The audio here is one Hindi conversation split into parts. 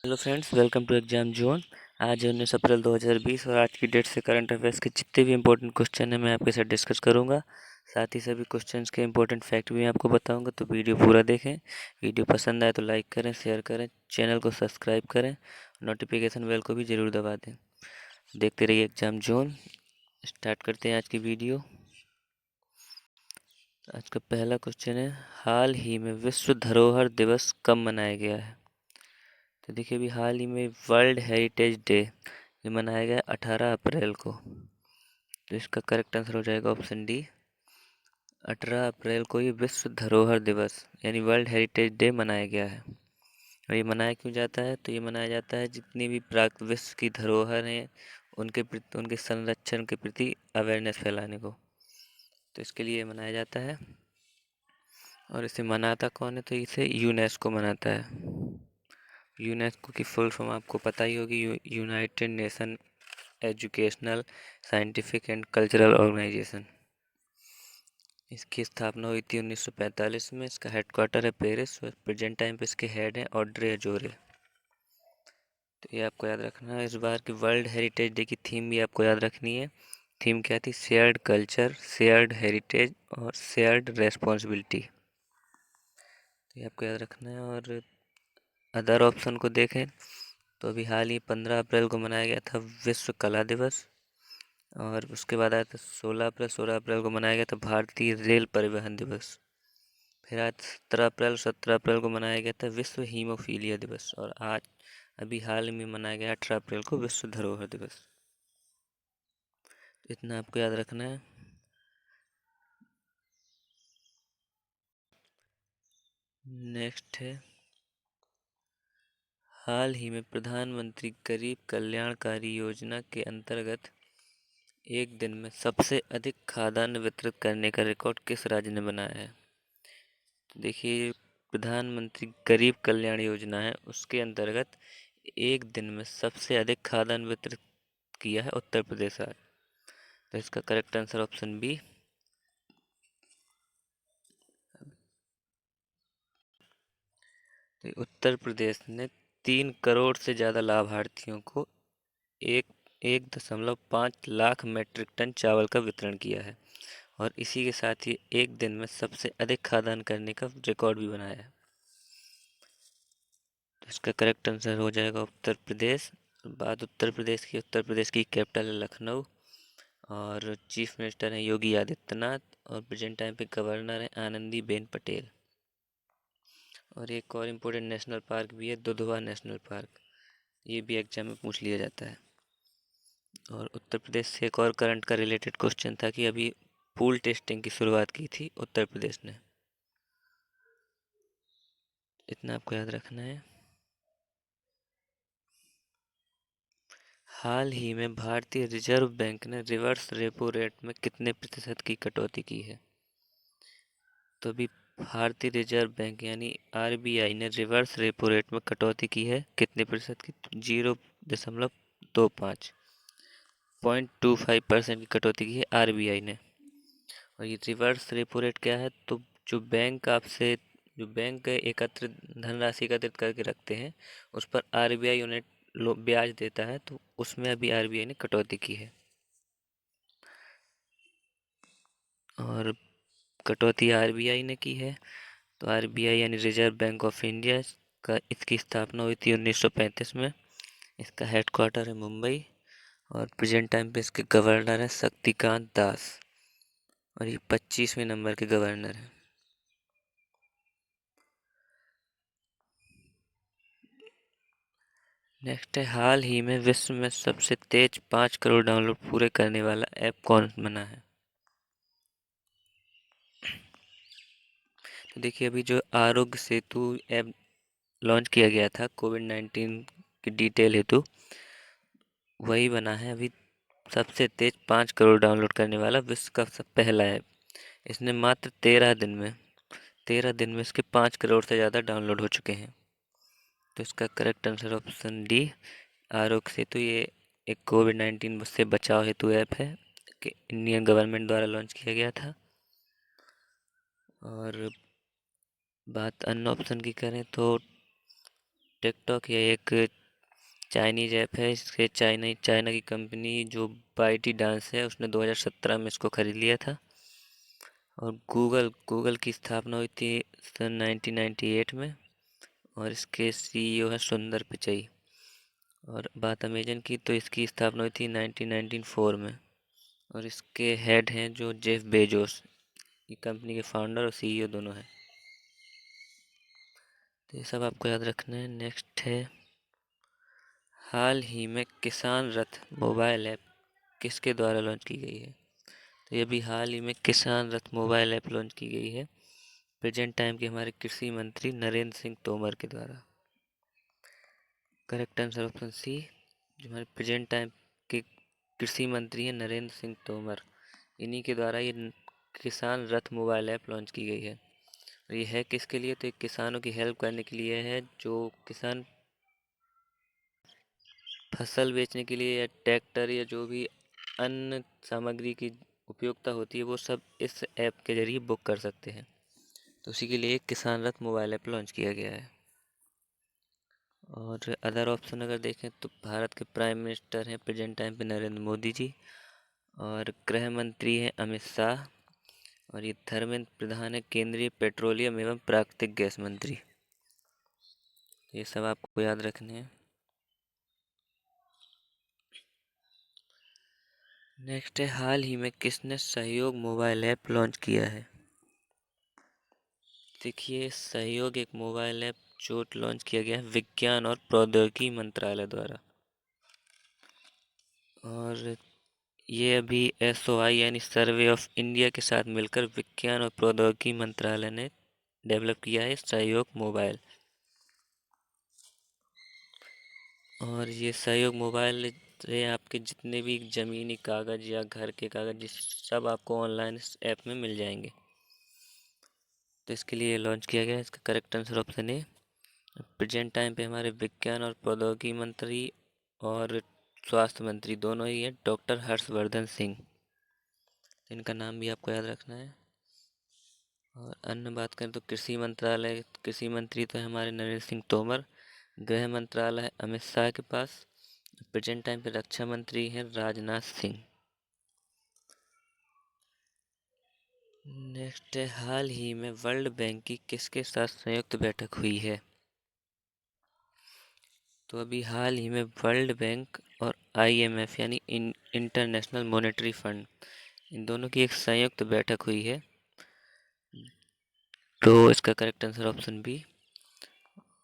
Hello friends, welcome to exam zone. आज है 19 अप्रैल 2020 और आज की डेट से करंट अफेयर्स के जितने भी इंपॉर्टेंट क्वेश्चन हैं मैं आपके साथ डिस्कस करूंगा। साथ ही सभी क्वेश्चंस के इंपॉर्टेंट फैक्ट भी मैं आपको बताऊंगा, तो वीडियो पूरा देखें। वीडियो पसंद आए तो लाइक करें, शेयर करें, चैनल को सब्सक्राइब करें, नोटिफिकेशन बेल को भी ज़रूर दबा दें। देखते रहिए एग्जाम जोन। स्टार्ट करते हैं आज की वीडियो। आज का पहला क्वेश्चन है, हाल ही में विश्व धरोहर दिवस कब मनाया गया है? तो देखिए, अभी हाल ही में वर्ल्ड हेरिटेज डे ये मनाया गया 18 अप्रैल को। तो इसका करेक्ट आंसर हो जाएगा ऑप्शन डी। 18 अप्रैल को ये विश्व धरोहर दिवस यानी वर्ल्ड हेरिटेज डे मनाया गया है। और ये मनाया क्यों जाता है? तो ये मनाया जाता है जितनी भी प्राक विश्व की धरोहर हैं उनके प्रति, उनके संरक्षण के प्रति अवेयरनेस फैलाने को। तो इसके लिए मनाया जाता है। और इसे मनाता कौन है? तो इसे यूनेस्को मनाता है। यूनेस्को की फुल फॉर्म आपको पता ही होगी, United Nation educational, scientific and cultural organisation. इसकी स्थापना हुई थी 1945 में। इसका हेडक्वार्टर है पेरिस और प्रेजेंट टाइम पे इसके हेड हैं ऑड्रे अजोरे। तो ये आपको याद रखना है। इस बार की वर्ल्ड हेरिटेज डे की थीम भी आपको याद रखनी है। थीम क्या थी? शेयर्ड कल्चर, शेयर्ड हेरिटेज और शेयर्ड रेस्पॉन्सिबिलिटी। तो ये आपको याद रखना है। और अदर ऑप्शन को देखें तो अभी हाल ही 15 अप्रैल को मनाया गया था विश्व कला दिवस। और उसके बाद आया था 16 अप्रैल को मनाया गया था भारतीय रेल परिवहन दिवस। फिर आज 17 अप्रैल को मनाया गया था विश्व हीमोफीलिया दिवस। और आज अभी हाल में मनाया गया 18 अप्रैल को विश्व धरोहर दिवस। तो इतना आपको याद रखना है। नेक्स्ट है, हाल ही में प्रधानमंत्री गरीब कल्याणकारी योजना के अंतर्गत एक दिन में सबसे अधिक खाद्यान्न वितरित करने का रिकॉर्ड किस राज्य ने बनाया है? तो देखिए, प्रधानमंत्री गरीब कल्याण योजना है, उसके अंतर्गत एक दिन में सबसे अधिक खाद्यान्न वितरित किया है उत्तर प्रदेश राज्य। तो इसका करेक्ट आंसर ऑप्शन बी। तो उत्तर प्रदेश ने 3 करोड़ से ज़्यादा लाभार्थियों को एक 1.5 लाख मैट्रिक टन चावल का वितरण किया है। और इसी के साथ ही एक दिन में सबसे अधिक खाद्यान्न करने का रिकॉर्ड भी बनाया है। तो इसका करेक्ट आंसर हो जाएगा उत्तर प्रदेश। बात उत्तर प्रदेश की कैपिटल है लखनऊ। और चीफ मिनिस्टर हैं योगी आदित्यनाथ। और प्रेजेंट टाइम पे गवर्नर हैं आनंदीबेन पटेल। और एक और इम्पोर्टेंट नेशनल पार्क भी है, दुधवा नेशनल पार्क। ये भी एग्जाम में पूछ लिया जाता है। और उत्तर प्रदेश से एक और करंट का रिलेटेड क्वेश्चन था कि अभी पूल टेस्टिंग की शुरुआत की थी उत्तर प्रदेश ने। इतना आपको याद रखना है। हाल ही में भारतीय रिजर्व बैंक ने रिवर्स रेपो रेट में कितने प्रतिशत की कटौती की है? तो अभी भारतीय रिजर्व बैंक यानी आरबीआई ने रिवर्स रेपो रेट में कटौती की है कितने प्रतिशत की? 0.25, 0.25% की कटौती की है आरबीआई ने। और ये रिवर्स रेपो रेट क्या है? तो जो बैंक आपसे जो बैंक एकत्रित धनराशि एकत्रित करके रखते हैं उस पर आरबीआई उन्हें ब्याज देता है, तो उसमें अभी आरबीआई ने कटौती की है। और कटौती आरबीआई ने की है। तो आरबीआई यानी रिजर्व बैंक ऑफ इंडिया का इसकी स्थापना हुई थी 1935 में। इसका हेडक्वार्टर है मुंबई। और प्रेजेंट टाइम पे इसके गवर्नर हैं शक्तिकांत दास। और ये 25वें नंबर के गवर्नर हैं। नेक्स्ट है, हाल ही में विश्व में सबसे तेज 5 करोड़ डाउनलोड पूरे करने वाला ऐप कौन बना है? तो देखिए, अभी जो आरोग्य सेतु ऐप लॉन्च किया गया था कोविड-19 की डिटेल हेतु, वही बना है अभी सबसे तेज 5 करोड़ डाउनलोड करने वाला विश्व का सब पहला ऐप। इसने मात्र 13 दिन में इसके 5 करोड़ से ज़्यादा डाउनलोड हो चुके हैं। तो इसका correct answer option D, Aarogya Setu. ये एक कोविड-19 से बचाव हेतु ऐप है कि इंडियन गवर्नमेंट द्वारा लॉन्च किया गया था। और बात अन्य ऑप्शन की करें तो टिकटॉक ये एक चाइनीज ऐप है। इसके चाइना की कंपनी जो बाइटी डांस है उसने 2017 में इसको खरीद लिया था। और गूगल की स्थापना हुई थी सन 1998 में। और इसके सीईओ है सुंदर पिचई। और बात अमेजन की तो इसकी स्थापना हुई थी 1994 में। और इसके हेड हैं जो जेफ बेजोस। ये कंपनी के फाउंडर और सीईओ दोनों हैं। तो ये सब आपको याद रखना है। नेक्स्ट है, हाल ही में किसान रथ मोबाइल ऐप किसके द्वारा लॉन्च की गई है? तो ये भी हाल ही में किसान रथ मोबाइल ऐप लॉन्च की गई है प्रेजेंट टाइम के हमारे कृषि मंत्री नरेंद्र सिंह तोमर के द्वारा। Correct answer option C. जो हमारे प्रेजेंट टाइम के कृषि मंत्री हैं नरेंद्र सिंह तोमर, इन्हीं के द्वारा ये किसान रथ मोबाइल ऐप लॉन्च की गई है। और ये है किसके लिए? तो ये किसानों की हेल्प करने के लिए है। जो किसान फसल बेचने के लिए या ट्रैक्टर या जो भी अन्य सामग्री की उपयोगिता होती है वो सब इस ऐप के जरिए बुक कर सकते हैं। तो उसी के लिए एक किसान रथ मोबाइल ऐप लॉन्च किया गया है। और अदर ऑप्शन अगर देखें तो भारत के प्राइम मिनिस्टर हैं प्रेजेंट टाइम पे नरेंद्र मोदी जी। और गृह मंत्री हैं अमित शाह। और ये धर्मेंद्र प्रधान है केंद्रीय पेट्रोलियम एवं प्राकृतिक गैस मंत्री। ये सब आपको याद रखने हैं। नेक्स्ट है, हाल ही में किसने सहयोग मोबाइल ऐप लॉन्च किया है? देखिए, सहयोग एक मोबाइल ऐप जो लॉन्च किया गया है विज्ञान और प्रौद्योगिकी मंत्रालय द्वारा। और ये अभी एसओआई यानी सर्वे ऑफ इंडिया के साथ मिलकर विज्ञान और प्रौद्योगिकी मंत्रालय ने डेवलप किया है सहयोग मोबाइल। और ये सहयोग मोबाइल से आपके जितने भी ज़मीनी कागज़ या घर के कागज़ सब आपको ऑनलाइन इस ऐप में मिल जाएंगे। तो इसके लिए लॉन्च किया गया है। इसका correct answer option A. Present time पे हमारे विज्ञान और प्रौद्योगिकी मंत्री और स्वास्थ्य मंत्री दोनों ही हैं डॉक्टर हर्षवर्धन सिंह। इनका नाम भी आपको याद रखना है। और अन्य बात करें तो कृषि मंत्री तो है हमारे नरेंद्र सिंह तोमर। गृह मंत्रालय है अमित शाह के पास। प्रेजेंट टाइम पे रक्षा मंत्री हैं राजनाथ सिंह। नेक्स्ट है, हाल ही में वर्ल्ड बैंक की किसके साथ संयुक्त बैठक हुई है? तो अभी हाल ही में वर्ल्ड बैंक और आईएमएफ यानी इंटरनेशनल मॉनेटरी फंड, इन दोनों की एक संयुक्त बैठक हुई है। तो इसका करेक्ट आंसर ऑप्शन बी।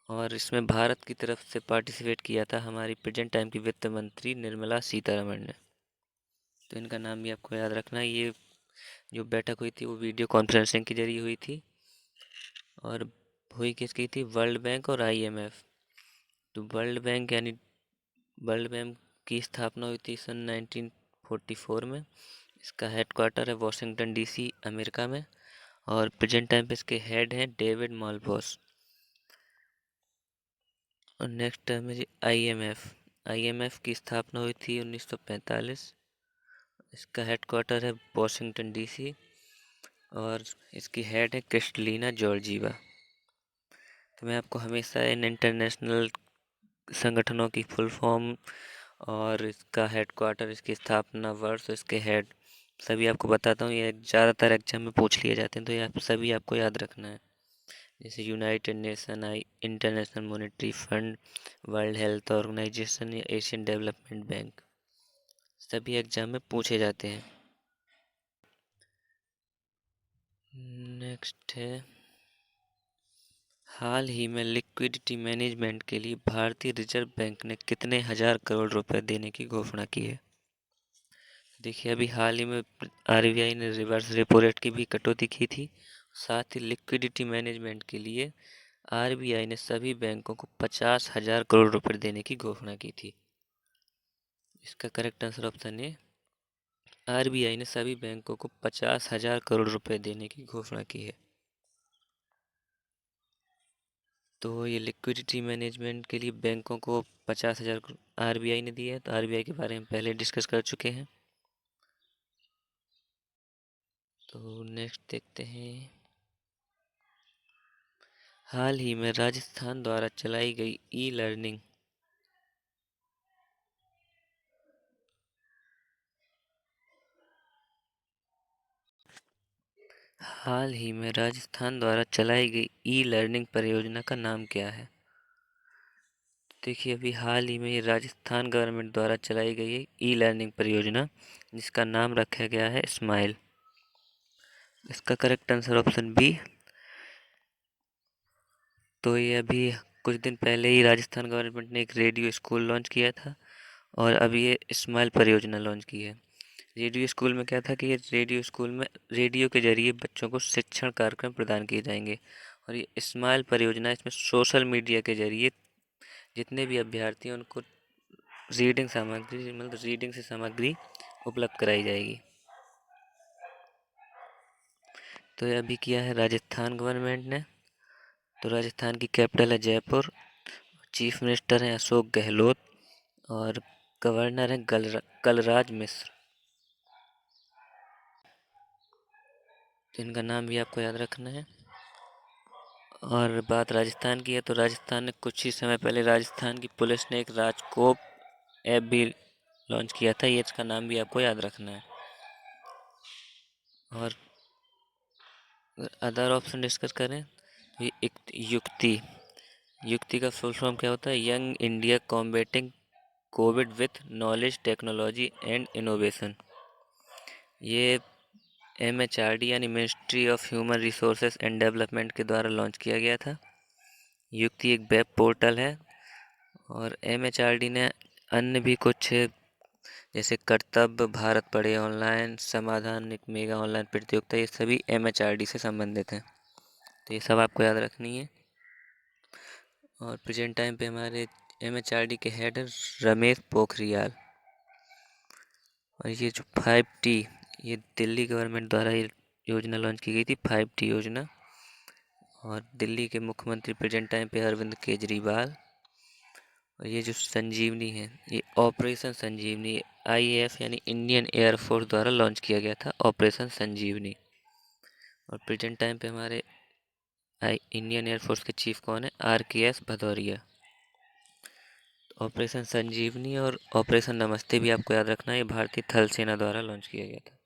और इसमें भारत की तरफ से पार्टिसिपेट किया था हमारी प्रेजेंट टाइम की वित्त मंत्री निर्मला सीतारमण ने। तो इनका नाम भी आपको याद रखना है। ये जो बैठक हुई थी वो वीडियो कॉन्फ्रेंसिंग के जरिए हुई थी। और हुई किसकी थी? वर्ल्ड बैंक और आईएमएफ। तो वर्ल्ड बैंक की स्थापना हुई थी सन 1944 में। इसका हेडक्वार्टर है वॉशिंगटन डीसी अमेरिका में। और प्रेजेंट टाइम पे इसके हेड हैं डेविड मालपास। और नेक्स्ट टर्म है जी आईएमएफ। आईएमएफ की स्थापना हुई थी 1945। इसका हेडक्वार्टर है वॉशिंगटन डीसी। और इसकी हेड है क्रिस्टलीना जॉर्जीवा। तो मैं आपको हमेशा इन इंटरनेशनल संगठनों की फुल फॉर्म और इसका हेडक्वार्टर, इसकी स्थापना वर्ष, इसके हेड सभी आपको बताता हूँ। ये ज़्यादातर एग्जाम में पूछ लिए जाते हैं तो ये आप सभी आपको याद रखना है। जैसे United Nation, International Monetary Fund, World Health Organisation या एशियन डेवलपमेंट बैंक, सभी एग्जाम में पूछे जाते हैं। नेक्स्ट है, हाल ही में लिक्विडिटी मैनेजमेंट के लिए भारतीय रिजर्व बैंक ने कितने हजार करोड़ रुपए देने की घोषणा की है? देखिए, अभी हाल ही में आरबीआई ने रिवर्स रेपो रेट की भी कटौती की थी। साथ ही लिक्विडिटी मैनेजमेंट के लिए आरबीआई ने सभी बैंकों को 50,000 करोड़ रुपए देने की घोषणा की थी। इसका करेक्ट आंसर ऑप्शन है। आरबीआई ने सभी बैंकों को 50,000 करोड़ रुपए देने की घोषणा की है। तो ये लिक्विडिटी मैनेजमेंट के लिए बैंकों को 50,000 आरबीआई ने दिया है। तो आरबीआई के बारे में पहले डिस्कस कर चुके हैं। तो नेक्स्ट देखते हैं, हाल ही में राजस्थान द्वारा चलाई गई ई लर्निंग। हाल ही में राजस्थान द्वारा चलाई गई ई लर्निंग परियोजना का नाम क्या है? देखिए, अभी हाल ही में ये राजस्थान गवर्नमेंट द्वारा चलाई गई है ई लर्निंग परियोजना, जिसका नाम रखा गया है स्माइल। इसका करेक्ट आंसर ऑप्शन बी। तो ये अभी कुछ दिन पहले ही राजस्थान गवर्नमेंट ने एक रेडियो स्कूल लॉन्च किया था, और अभी ये स्माइल परियोजना लॉन्च की है। रेडियो स्कूल में क्या था कि ये रेडियो स्कूल में रेडियो के जरिए बच्चों को शिक्षण कार्यक्रम प्रदान किए जाएंगे, और ये स्माइल परियोजना इसमें सोशल मीडिया के जरिए जितने भी अभ्यर्थी हैं उनको रीडिंग सामग्री, मतलब रीडिंग से सामग्री उपलब्ध कराई जाएगी। तो ये अभी किया है राजस्थान गवर्नमेंट ने। तो राजस्थान की कैपिटल है जयपुर, चीफ मिनिस्टर हैं अशोक गहलोत, और गवर्नर हैं कलराज मिश्र। तो इनका नाम भी आपको याद रखना है। और बात राजस्थान की है, तो राजस्थान ने कुछ ही समय पहले राजस्थान की पुलिस ने एक राजकोप ऐप भी लॉन्च किया था, ये इसका नाम भी आपको याद रखना है। और अदर ऑप्शन डिस्कस करें तो ये युक्ति। युक्ति का फुल फॉर्म क्या होता है? Young India combating Covid with knowledge technology and innovation. ये MHRD यानी ministry of human resources and development के द्वारा लॉन्च किया गया था। युक्ति एक वेब पोर्टल है, और MHRD ने अन्य भी कुछ, जैसे कर्तव्य, भारत पढ़े ऑनलाइन, समाधान, एक मेगा ऑनलाइन प्रतियोगिता, ये सभी MHRD से संबंधित हैं। तो ये सब आपको याद रखनी है। और प्रेजेंट टाइम पे हमारे MHRD के हेड हैं रमेश पोखरियाल। और ये जो 5T, ये दिल्ली गवर्नमेंट द्वारा ये योजना लॉन्च की गई थी, 5T योजना। और दिल्ली के मुख्यमंत्री प्रेजेंट टाइम पे अरविंद केजरीवाल। और ये जो संजीवनी है, ये ऑपरेशन संजीवनी IAF यानी इंडियन एयरफोर्स द्वारा लॉन्च किया गया था, ऑपरेशन संजीवनी। और प्रेजेंट टाइम पे हमारे इंडियन एयरफोर्स के चीफ कौन है? RKS भदौरिया। ऑपरेशन संजीवनी और ऑपरेशन नमस्ते भी आपको याद रखना है, ये भारतीय थल सेना द्वारा लॉन्च किया गया था।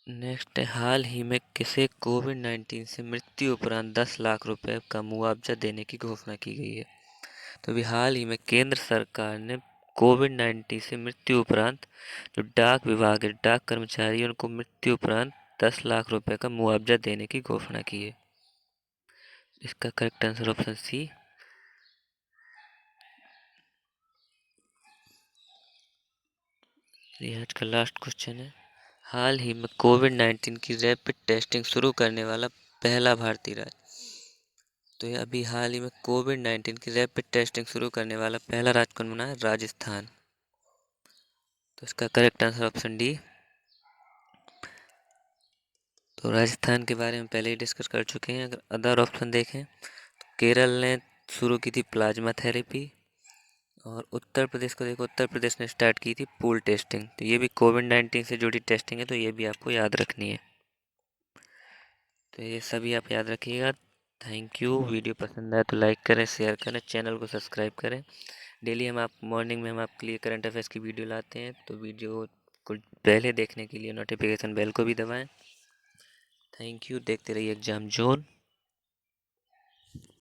नेक्स्ट है, हाल ही में किसे कोविड-19 से मृत्यु उपरांत 10 लाख रुपए का मुआवजा देने की घोषणा की गई है? तो अभी हाल ही में केंद्र सरकार ने कोविड-19 से मृत्यु उपरांत जो डाक विभाग है, डाक कर्मचारी, उनको मृत्यु उपरांत 10 लाख रुपए का मुआवजा देने की घोषणा की है। इसका करेक्ट आंसर ऑप्शन सी। ये आज का लास्ट क्वेश्चन है। हाल ही में कोविड-19 की रैपिड टेस्टिंग शुरू करने वाला पहला भारतीय राज्य। तो ये अभी हाल ही में कोविड-19 की रैपिड टेस्टिंग शुरू करने वाला पहला राज्य कौन बना है? राजस्थान। तो इसका करेक्ट आंसर ऑप्शन डी। तो राजस्थान के बारे में पहले ही डिस्कस कर चुके हैं। अगर अदर ऑप्शन देखें तो केरल ने शुरू की थी प्लाज्मा थेरेपी, और उत्तर प्रदेश को देखो, उत्तर प्रदेश ने स्टार्ट की थी पूल टेस्टिंग। तो ये भी कोविड-19 से जुड़ी टेस्टिंग है, तो ये भी आपको याद रखनी है। तो ये सभी आप याद रखिएगा। Thank you. वीडियो पसंद आए तो लाइक करें, शेयर करें, चैनल को सब्सक्राइब करें। डेली हम आप मॉर्निंग में हम आपके लिए करंट अफेयर्स की वीडियो लाते हैं, तो वीडियो को पहले देखने के लिए नोटिफिकेशन बेल को भी दबाएं। Thank you. देखते रहिए एग्जाम जोन।